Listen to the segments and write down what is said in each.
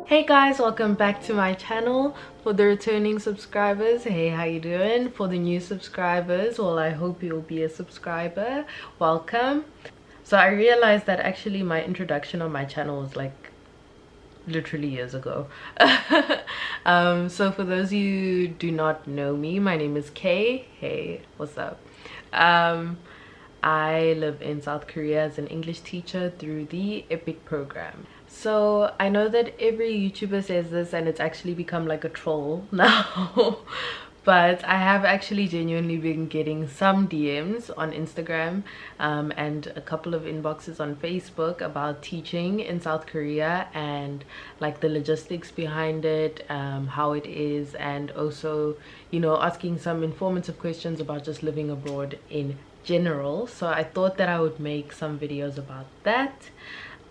Hey guys, welcome back to my channel. For the returning subscribers, hey, how you doing? For the new subscribers, well, I hope you'll be a subscriber. Welcome. So I realized that actually my introduction on my channel was like literally years ago. So for those of you who do not know me, my name is Kay. Hey, what's up? I live in South Korea as an English teacher through the EPIC program. So I know that every YouTuber says this and it's actually become like a troll now. But I have actually genuinely been getting some DMs on Instagram and a couple of inboxes on Facebook about teaching in South Korea and like the logistics behind it, how it is, and also, you know, asking some informative questions about just living abroad in general. So I thought that I would make some videos about that.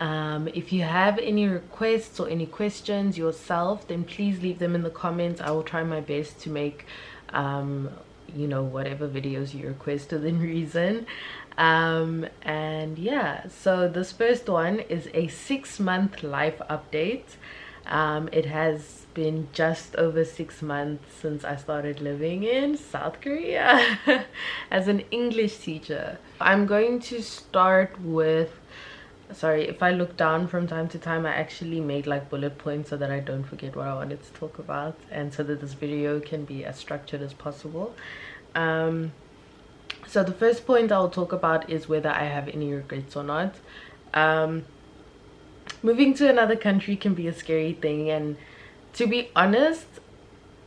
If you have any requests or any questions yourself, then please leave them in the comments. I will try my best to make you know, whatever videos you request within reason. And yeah, so this first one is a 6-month life update. It has been just over 6 months since I started living in South Korea as an English teacher. I'm going to start with, sorry if I look down from time to time, I actually made like bullet points so that I don't forget what I wanted to talk about and so that this video can be as structured as possible. So the first point I'll talk about is whether I have any regrets or not. Moving to another country can be a scary thing, and to be honest,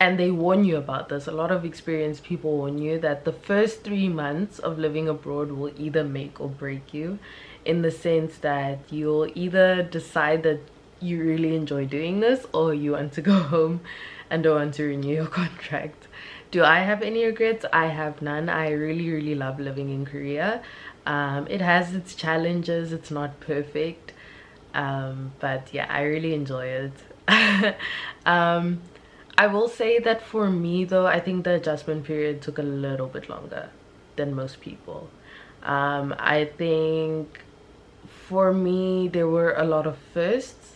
and they warn you about this, a lot of experienced people warn you that the first 3 months of living abroad will either make or break you, in the sense that you'll either decide that you really enjoy doing this or you want to go home and don't want to renew your contract. Do I have any regrets? I have none. I really love living in Korea. It has its challenges, it's not perfect, but yeah, I really enjoy it. I will say that for me though, I think the adjustment period took a little bit longer than most people. I think for me there were a lot of firsts.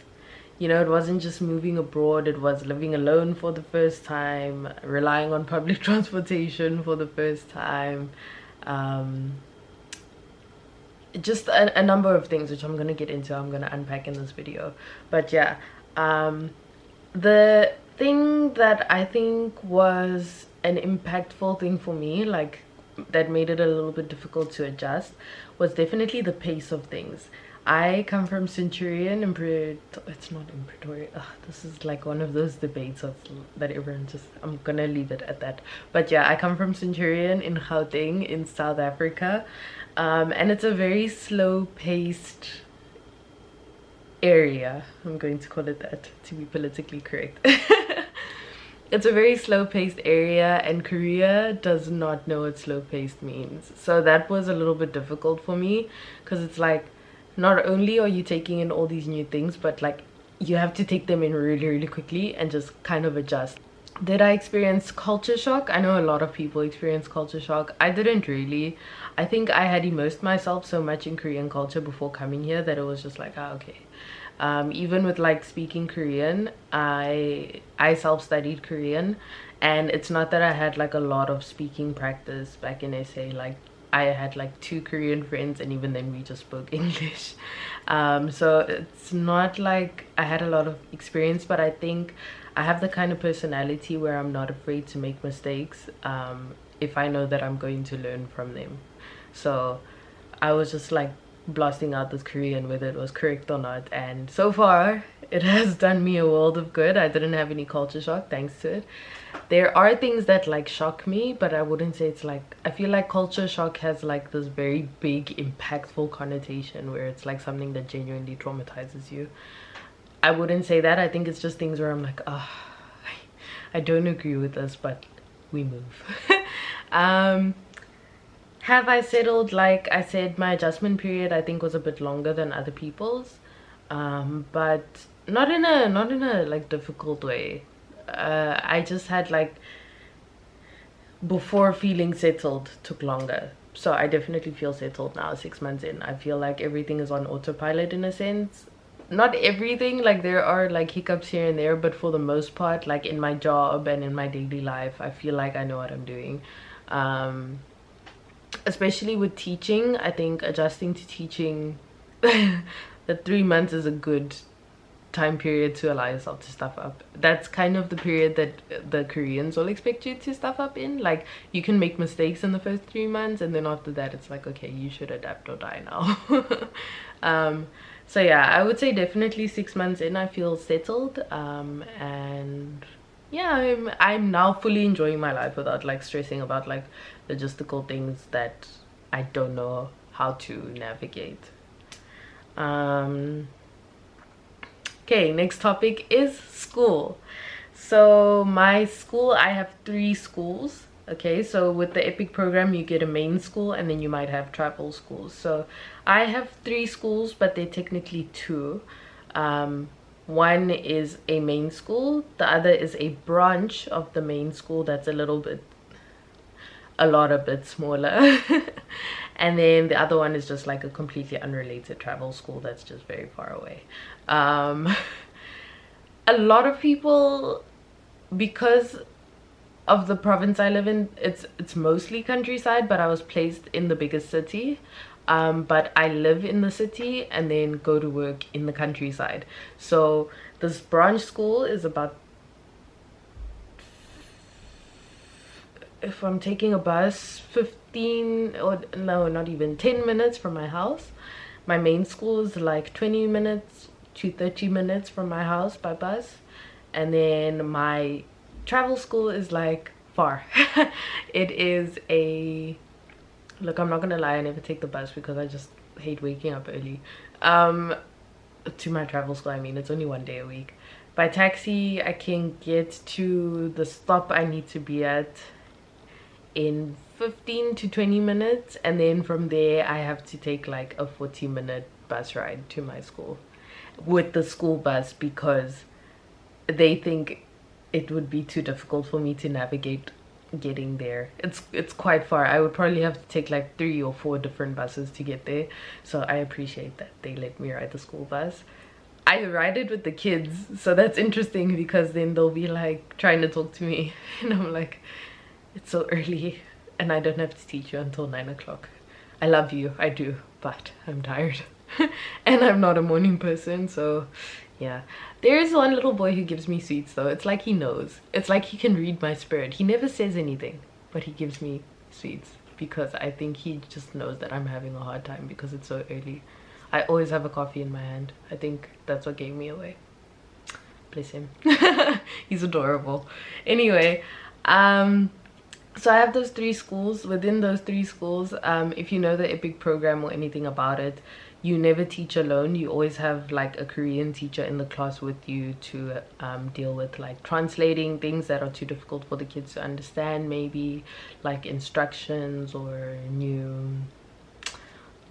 You know, it wasn't just moving abroad, it was living alone for the first time, relying on public transportation for the first time, just a number of things which I'm going to get into, I'm going to unpack in this video. But yeah, the thing that I think was an impactful thing for me, like that made it a little bit difficult to adjust, was definitely the pace of things. I come from Centurion in it's not in Pretoria. Ugh, this is like one of those debates of that everyone just, I'm gonna leave it at that. But yeah, I come from Centurion in Gauteng in South Africa, and it's a very slow paced area. I'm going to call it that to be politically correct. It's a very slow-paced area, and Korea does not know what slow-paced means. So that was a little bit difficult for me, because it's like, not only are you taking in all these new things, but like you have to take them in really quickly and just kind of adjust. Did I experience culture shock? I know a lot of people experience culture shock. I didn't really. I think I had immersed myself so much in Korean culture before coming here that it was just like, ah, okay. Even with like speaking Korean, I self-studied Korean, and it's not that I had like a lot of speaking practice back in SA. Like I had like 2 Korean friends, and even then we just spoke English. So it's not like I had a lot of experience, but I think I have the kind of personality where I'm not afraid to make mistakes if I know that I'm going to learn from them. So I was just like blasting out this Korean whether it was correct or not, and so far it has done me a world of good. I didn't have any culture shock thanks to it. There are things that like shock me, but I wouldn't say it's like, I feel like culture shock has like this very big impactful connotation where it's like something that genuinely traumatizes you. I wouldn't say that. I think it's just things where I'm like, oh, I don't agree with this, but we move. Have I settled? Like I said, my adjustment period I think was a bit longer than other people's, but not in a like difficult way. I just had like, before feeling settled took longer, so I definitely feel settled now 6 months in. I feel like everything is on autopilot in a sense. not everything, like there are like hiccups here and there, but for the most part, like in my job and in my daily life, I feel like I know what I'm doing. Especially with teaching, I think adjusting to teaching the 3 months is a good time period to allow yourself to stuff up. That's kind of the period that the Koreans will expect you to stuff up in. Like, you can make mistakes in the first 3 months, and then after that it's like, okay, you should adapt or die now. So yeah, I would say definitely 6 months in I feel settled, and yeah, I'm now fully enjoying my life without like stressing about like logistical things that I don't know how to navigate. Okay, next topic is school. So my school, I have 3 schools. Okay, so with the EPIC program you get a main school and then you might have travel schools. So I have 3 schools, but they're technically 2. One is a main school, the other is a branch of the main school that's a bit smaller. And then the other one is just like a completely unrelated travel school that's just very far away. A lot of people, because of the province I live in, it's mostly countryside, but I was placed in the biggest city. But I live in the city and then go to work in the countryside. So this branch school is about, if I'm taking a bus, 15 or no, not even 10 minutes from my house. My main school is like 20 minutes to 30 minutes from my house by bus, and then my travel school is like far. It is a, look, I'm not gonna lie, I never take the bus because I just hate waking up early. To my travel school, I mean, it's only 1 day a week. By taxi I can get to the stop I need to be at in 15 to 20 minutes, and then from there I have to take like a 40-minute bus ride to my school with the school bus, because they think it would be too difficult for me to navigate getting there. It's quite far. I would probably have to take like 3 or 4 different buses to get there, so I appreciate that they let me ride the school bus. I ride it with the kids, so that's interesting, because then they'll be like trying to talk to me and I'm like, it's so early and I don't have to teach you until 9 o'clock. I love you, I do, but I'm tired. And I'm not a morning person, so yeah. There is one little boy who gives me sweets though. It's like he knows. It's like he can read my spirit. He never says anything, but he gives me sweets because I think he just knows that I'm having a hard time because it's so early. I always have a coffee in my hand. I think that's what gave me away. Bless him. He's adorable. Anyway, so I have those 3 schools. Within those 3 schools, if you know the EPIC program or anything about it, you never teach alone. You always have like a Korean teacher in the class with you to deal with like translating things that are too difficult for the kids to understand, maybe like instructions or new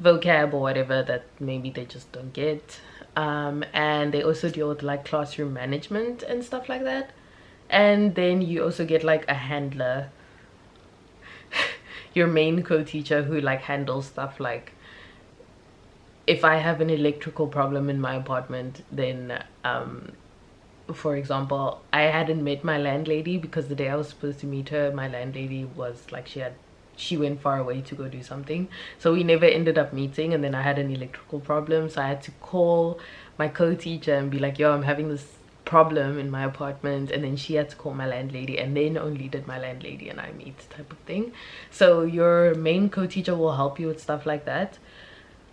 vocab or whatever that maybe they just don't get. And they also deal with like classroom management and stuff like that. And then you also get like a handler, your main co-teacher, who like handles stuff like, if I have an electrical problem in my apartment, then for example, I hadn't met my landlady because the day I was supposed to meet her, my landlady was like, she went far away to go do something, so we never ended up meeting. And then I had an electrical problem, so I had to call my co-teacher and be like, yo, I'm having this problem in my apartment, and then she had to call my landlady, and then only did my landlady and I meet, type of thing. So your main co-teacher will help you with stuff like that.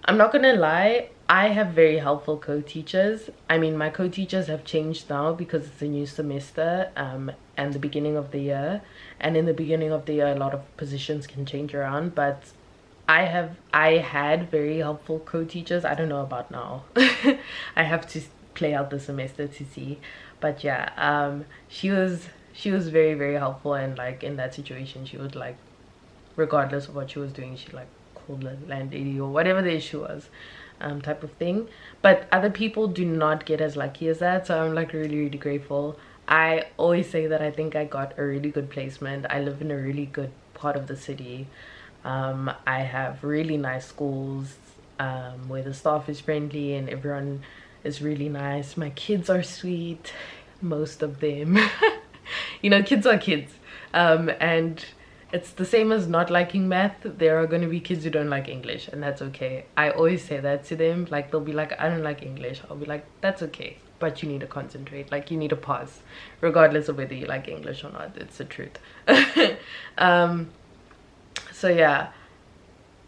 I'm not gonna lie, I have very helpful co-teachers. I mean, my co-teachers have changed now because it's a new semester and the beginning of the year, and in the beginning of the year a lot of positions can change around, but I had very helpful co-teachers. I don't know about now. I have to play out the semester to see, but yeah, she was very, very helpful, and like in that situation she would like, regardless of what she was doing, she like called the landlady or whatever the issue was, type of thing. But other people do not get as lucky as that, so I'm like really, really grateful. I always say that I think I got a really good placement. I live in a really good part of the city. I have really nice schools where the staff is friendly and everyone is really nice. My kids are sweet, most of them. You know, kids are kids. And it's the same as not liking math. There are going to be kids who don't like English, and that's okay. I always say that to them. Like, they'll be like, I don't like English. I'll be like, that's okay, but you need to concentrate. Like, you need to pause regardless of whether you like English or not. It's the truth. So yeah,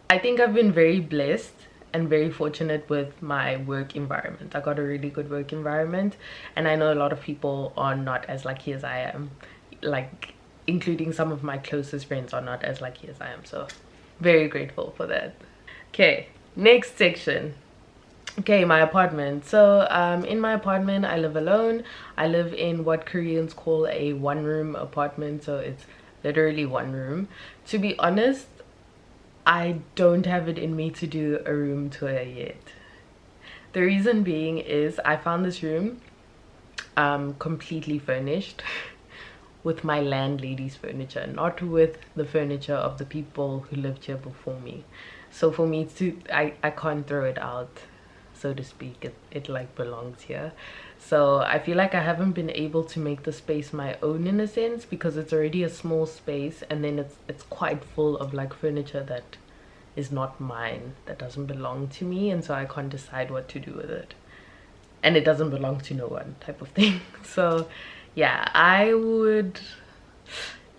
I think I've been very blessed and very fortunate with my work environment. I got a really good work environment, and I know a lot of people are not as lucky as I am, like including some of my closest friends are not as lucky as I am, so very grateful for that. Okay, next section. Okay, my apartment. So in my apartment I live alone. I live in what Koreans call a one-room apartment, so it's literally one room. To be honest, I don't have it in me to do a room tour yet. The reason being is I found this room completely furnished with my landlady's furniture, not with the furniture of the people who lived here before me. So for me to, I can't throw it out, so to speak. It like belongs here. So I feel like I haven't been able to make the space my own in a sense, because it's already a small space, and then it's quite full of like furniture that is not mine, that doesn't belong to me, and so I can't decide what to do with it, and it doesn't belong to no one type of thing. So yeah, I would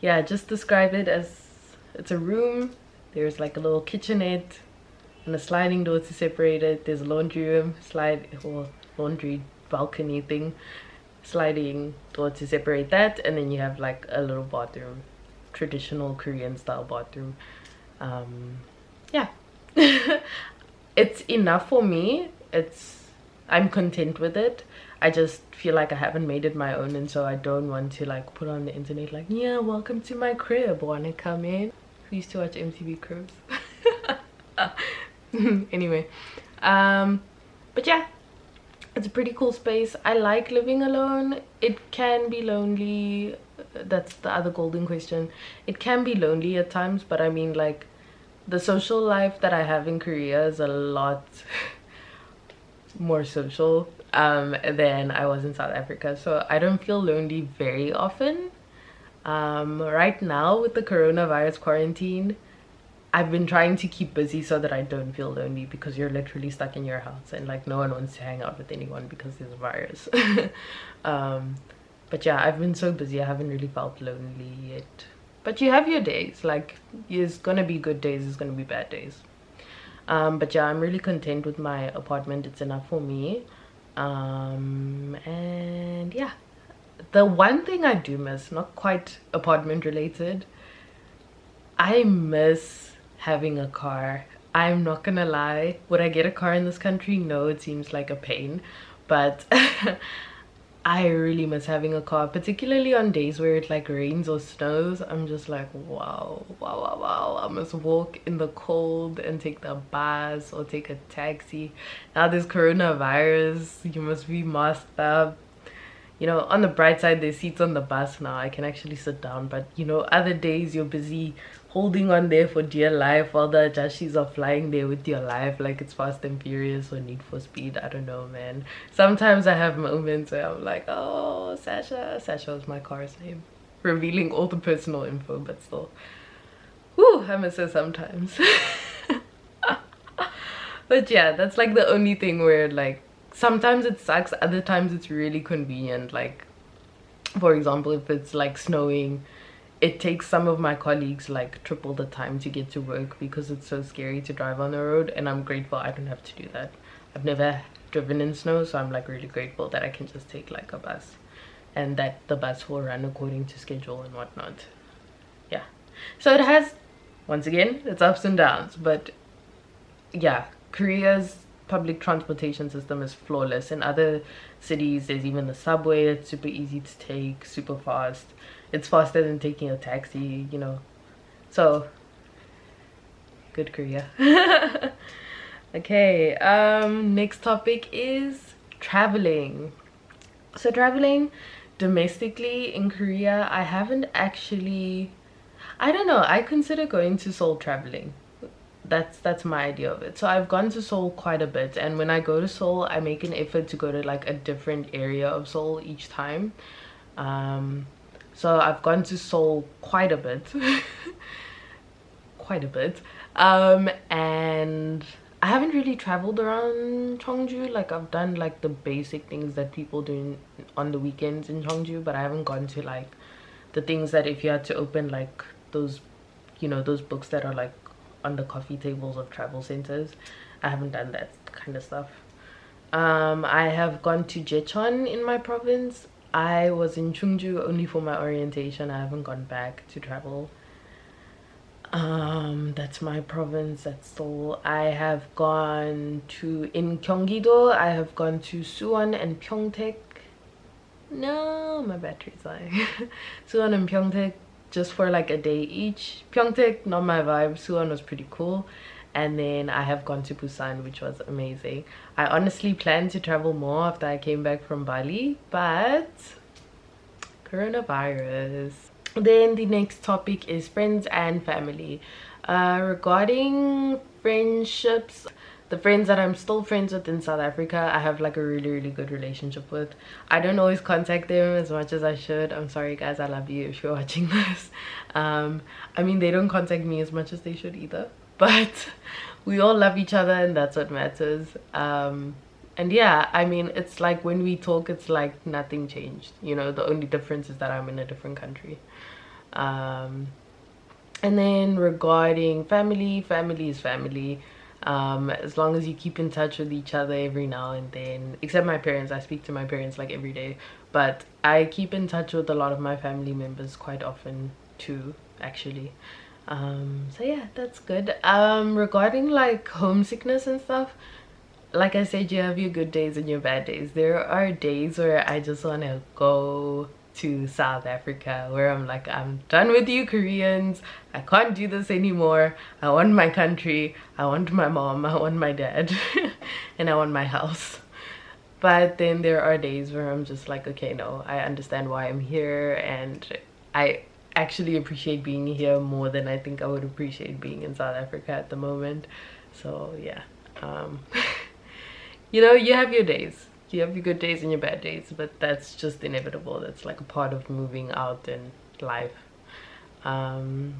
just describe it as it's a room. There's like a little kitchenette and a sliding door to separate it. There's a laundry room, laundry balcony thing, sliding door to separate that, and then you have like a little bathroom, traditional Korean style bathroom. Yeah. It's enough for me. I'm content with it. I just feel like I haven't made it my own, and so I don't want to like put on the internet like, yeah, welcome to my crib, wanna come in? We used to watch MTV Cribs. Anyway, but yeah, it's a pretty cool space. I like living alone. It can be lonely. That's the other golden question. It can be lonely at times, but I mean, like, the social life that I have in Korea is a lot more social than I was in South Africa, so I don't feel lonely very often. Right now with the coronavirus quarantine, I've been trying to keep busy so that I don't feel lonely, because you're literally stuck in your house and like no one wants to hang out with anyone because there's a virus. But yeah, I've been so busy, I haven't really felt lonely yet. But you have your days, like there's gonna be good days, there's gonna be bad days. But yeah, I'm really content with my apartment. It's enough for me. And yeah, the one thing I do miss, not quite apartment related, I miss having a car. I'm not gonna lie, would I get a car in this country? No, it seems like a pain, but I really miss having a car, particularly on days where it like rains or snows. I'm just like, wow, I must walk in the cold and take the bus or take a taxi. Now there's coronavirus, you must be masked up. You know, on the bright side, there's seats on the bus now, I can actually sit down, but you know, other days you're busy holding on there for dear life while the Ajashis are flying there with your life like it's Fast and Furious or Need for Speed. I don't know, man. Sometimes I have moments where I'm like, oh, Sasha is my car's name, revealing all the personal info, but still, whew, I miss her sometimes. But yeah, that's like the only thing where like sometimes it sucks, other times it's really convenient. Like, for example, if it's like snowing, it takes some of my colleagues like triple the time to get to work because it's so scary to drive on the road, and I'm grateful I don't have to do that. I've never driven in snow, so I'm like really grateful that I can just take like a bus, and that the bus will run according to schedule and whatnot. Yeah, so it has, once again, its ups and downs, but yeah, Korea's public transportation system is flawless. In other cities, there's even the subway that's super easy to take, super fast. It's faster than taking a taxi, you know. So good Korea. Okay, next topic is traveling. So traveling domestically in Korea, I haven't actually, I don't know, I consider going to Seoul traveling. that's my idea of it. So I've gone to Seoul quite a bit, and when I go to Seoul, I make an effort to go to like a different area of Seoul each time. So I've gone to Seoul quite a bit. Quite a bit. And I haven't really traveled around Cheongju. Like, I've done like the basic things that people do on the weekends in Cheongju, but I haven't gone to like the things that if you had to open like those, you know, those books that are like on the coffee tables of travel centers. I haven't done that kind of stuff. I have gone to Jecheon in my province. I was in Cheongju only for my orientation. I haven't gone back to travel. That's my province. That's Seoul. I have gone to, in Gyeonggi-do, I have gone to Suwon and Pyeongtaek. No, my battery's dying. Suwon and Pyeongtaek, just for like a day each. Pyeongtaek, not my vibe. Suwon was pretty cool. And then I have gone to Busan, which was amazing. I honestly planned to travel more after I came back from Bali, but coronavirus. Then the next topic is friends and family. Regarding friendships, the friends that I'm still friends with in South Africa, I have like a really good relationship with. I don't always contact them as much as I should. I'm sorry guys, I love you if you're watching this. I mean, they don't contact me as much as they should either, but we all love each other and that's what matters. And yeah, I mean, it's like when we talk, it's like nothing changed, you know. The only difference is that I'm in a different country. And then regarding family, family is family. As long as you keep in touch with each other every now and then, except my parents. I speak to my parents like every day, but I keep in touch with a lot of my family members quite often too, actually. So yeah, that's good. Regarding like homesickness and stuff, like I said, you have your good days and your bad days. There are days where I just want to go to South Africa, where I'm like, I'm done with you Koreans. I can't do this anymore. I want my country. I want my mom. I want my dad. And I want my house. But then there are days where I'm just like, okay, no, I understand why I'm here, and I actually appreciate being here more than I think I would appreciate being in South Africa at the moment. So yeah. You know, you have your days. You have your good days and your bad days, but that's just inevitable. That's like a part of moving out in life. And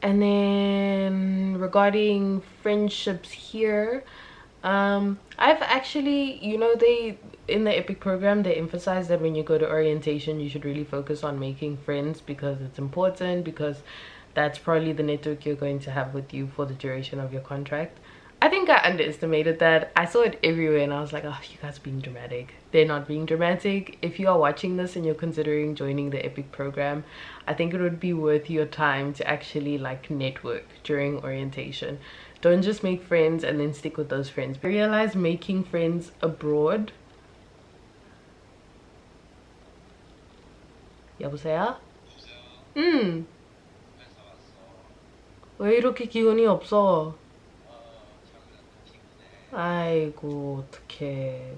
then regarding friendships here, I've actually, you know, they in the EPIC program, they emphasize that when you go to orientation, you should really focus on making friends, because it's important, because that's probably the network you're going to have with you for the duration of your contract. I think I underestimated that. I saw it everywhere and I was like, oh, you guys are being dramatic. They're not being dramatic. If you are watching this and you're considering joining the EPIC program, I think it would be worth your time to actually like network during orientation. Don't just make friends and then stick with those friends. I realize making friends abroad. 여보세요? 왜 이렇게 기운이 없어? 아이고, 어떡해.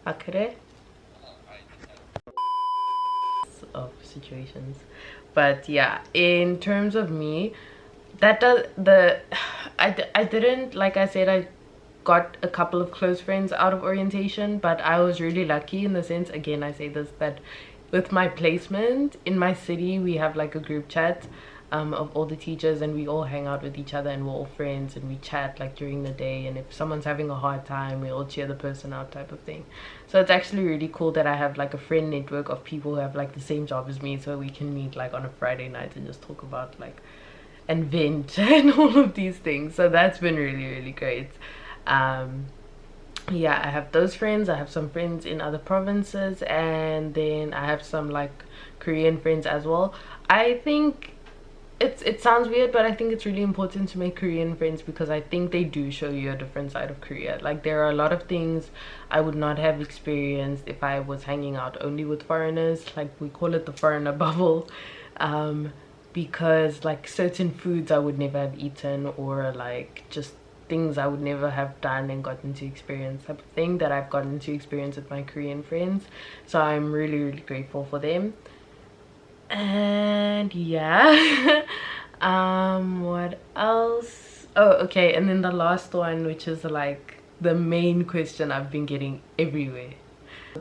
아, 그래? Of situations. But yeah, in terms of me, that does I didn't, like I said, I got a couple of close friends out of orientation, but I was really lucky in the sense, again I say this, that with my placement in my city, we have like a group chat of all the teachers, and we all hang out with each other and we're all friends and we chat like during the day, and if someone's having a hard time, we all cheer the person out type of thing. So it's actually really cool that I have like a friend network of people who have like the same job as me, so we can meet like on a Friday night and just talk about like and vent and all of these things. So that's been really great. Yeah, I have those friends. I have some friends in other provinces, and then I have some like Korean friends as well. I think it sounds weird, but I think it's really important to make Korean friends, because I think they do show you a different side of Korea. Like, there are a lot of things I would not have experienced if I was hanging out only with foreigners. Like, we call it the foreigner bubble, because like certain foods I would never have eaten, or like just things I would never have done and gotten to experience, type of thing that I've gotten to experience with my Korean friends. So I'm really grateful for them. And yeah. What else? Oh, okay, and then the last one, which is like the main question I've been getting everywhere.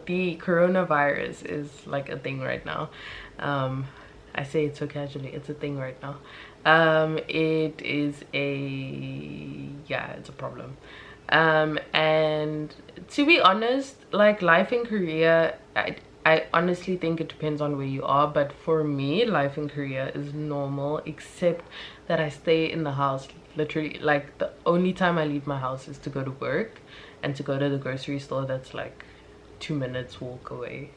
The coronavirus is like a thing right now. I say it so casually, it's a thing right now. It is yeah, it's a problem. And to be honest, like life in Korea, I honestly think it depends on where you are, but for me life in Korea is normal, except that I stay in the house literally, like the only time I leave my house is to go to work and to go to the grocery store that's like 2 minutes walk away.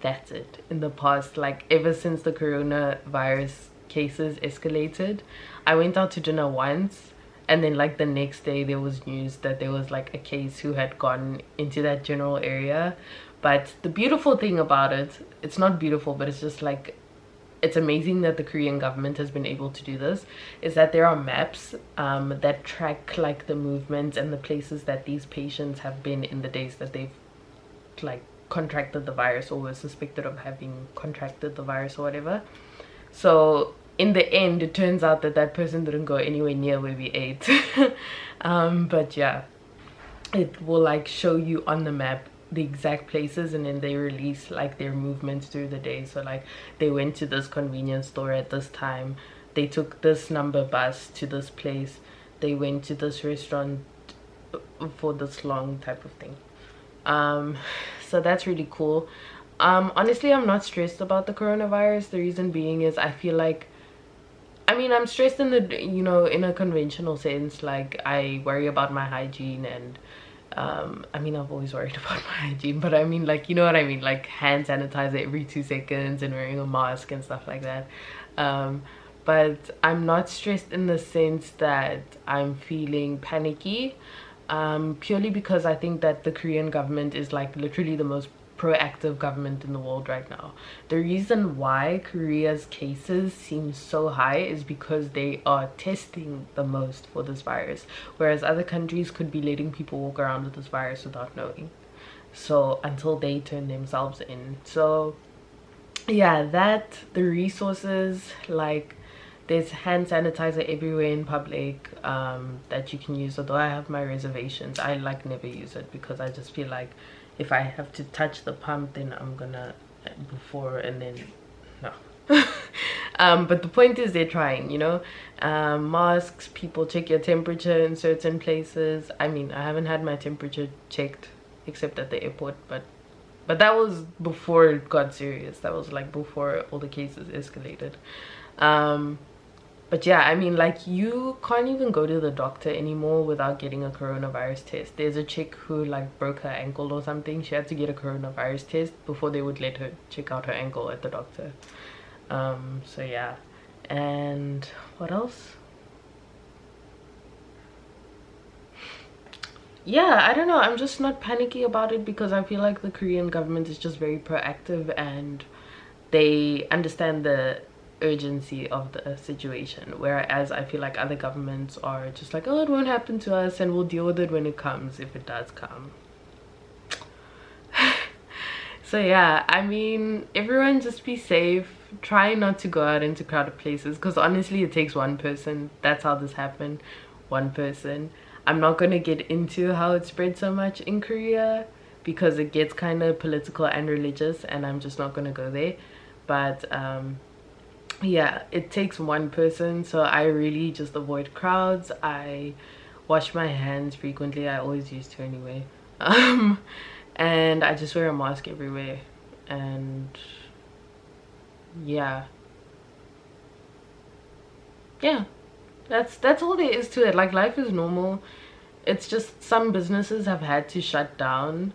That's it. In the past, like ever since the coronavirus cases escalated, I went out to dinner once, and then like the next day there was news that there was like a case who had gone into that general area. But the beautiful thing about it, it's not beautiful, but it's just like, it's amazing that the Korean government has been able to do this, is that there are maps that track like the movements and the places that these patients have been in the days that they've like contracted the virus or were suspected of having contracted the virus or whatever. So in the end, it turns out that that person didn't go anywhere near where we ate. But yeah, it will like show you on the map the exact places, and then they release like their movements through the day. So like they went to this convenience store at this time, they took this number bus to this place, they went to this restaurant for this long, type of thing. So that's really cool. Honestly, I'm not stressed about the coronavirus. The reason being is I feel like, I mean, I'm stressed in the, you know, in a conventional sense. Like I worry about my hygiene, and I mean, I've always worried about my hygiene, but I mean, like, you know what I mean, like hand sanitizer every 2 seconds and wearing a mask and stuff like that. But I'm not stressed in the sense that I'm feeling panicky, purely because I think that the Korean government is like literally the most proactive government in the world right now. The reason why Korea's cases seem so high is because they are testing the most for this virus, whereas other countries could be letting people walk around with this virus without knowing, so until they turn themselves in. So yeah, that, the resources, like there's hand sanitizer everywhere in public that you can use, although I have my reservations. I like never use it because I just feel like if I have to touch the pump, then I'm gonna before and then no. But the point is they're trying, you know. Masks, people check your temperature in certain places. I mean, I haven't had my temperature checked except at the airport, but that was before it got serious. That was like before all the cases escalated. But yeah, I mean, like you can't even go to the doctor anymore without getting a coronavirus test. There's a chick who like broke her ankle or something. She had to get a coronavirus test before they would let her check out her ankle at the doctor. So yeah. And what else? Yeah, I don't know, I'm just not panicky about it because I feel like the Korean government is just very proactive and they understand the urgency of the situation, whereas I feel like other governments are just like, oh, it won't happen to us and we'll deal with it when it comes, if it does come. So yeah, I mean, everyone just be safe, try not to go out into crowded places, because honestly it takes one person. That's how this happened, one person. I'm not gonna get into how it spread so much in Korea because it gets kind of political and religious, and I'm just not gonna go there. But yeah, it takes one person, so I really just avoid crowds. I wash my hands frequently. I always used to anyway. And I just wear a mask everywhere. And yeah, that's all there is to it. Like, life is normal. It's just some businesses have had to shut down,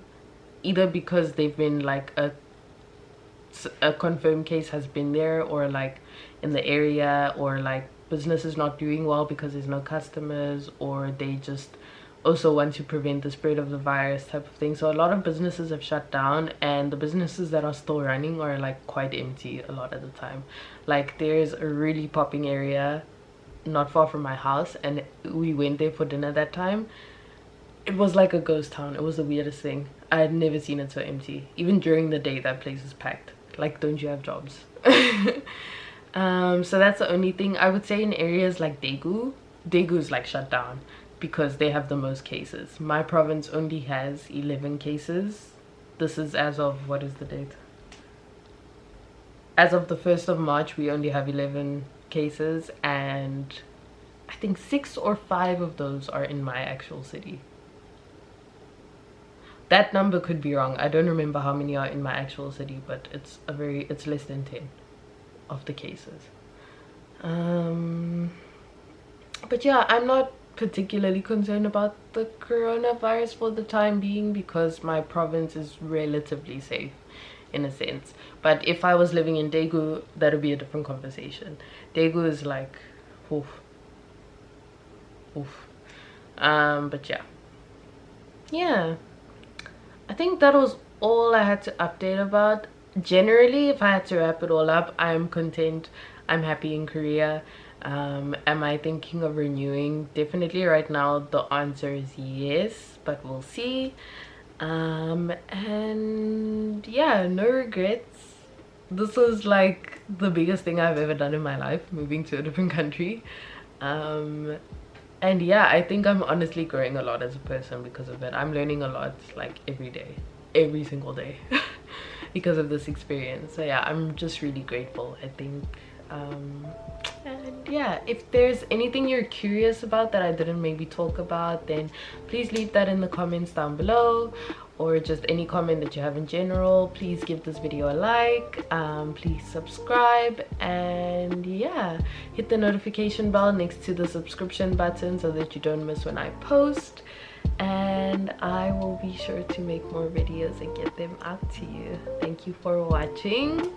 either because they've been like a confirmed case has been there, or like in the area, or like business is not doing well because there's no customers, or they just also want to prevent the spread of the virus, type of thing. So a lot of businesses have shut down, and the businesses that are still running are like quite empty a lot of the time. Like, there's a really popping area not far from my house, and we went there for dinner that time. It was like a ghost town. It was the weirdest thing. I had never seen it so empty. Even during the day, that place is packed. Like, don't you have jobs? So that's the only thing. I would say in areas like Daegu is like shut down because they have the most cases. My province only has 11 cases. This is as of, what is the date? As of the 1st of March, we only have 11 cases, and I think 6 or 5 of those are in my actual city. That number could be wrong. I don't remember how many are in my actual city, but it's less than 10 of the cases. But yeah, I'm not particularly concerned about the coronavirus for the time being because my province is relatively safe in a sense. But if I was living in Daegu, that would be a different conversation. Daegu is like oof. But yeah, I think that was all I had to update about. Generally, if I had to wrap it all up, I'm content. I'm happy in Korea. Am I thinking of renewing? Definitely right now the answer is yes, but we'll see. And yeah, no regrets. This was like the biggest thing I've ever done in my life, moving to a different country. And yeah, I think I'm honestly growing a lot as a person because of it. I'm learning a lot, like every day, every single day because of this experience. So yeah, I'm just really grateful, I think. And yeah, if there's anything you're curious about that I didn't maybe talk about, then please leave that in the comments down below, or just any comment that you have in general. Please give this video a like, please subscribe, and yeah, hit the notification bell next to the subscription button so that you don't miss when I post, and I will be sure to make more videos and get them out to you. Thank you for watching.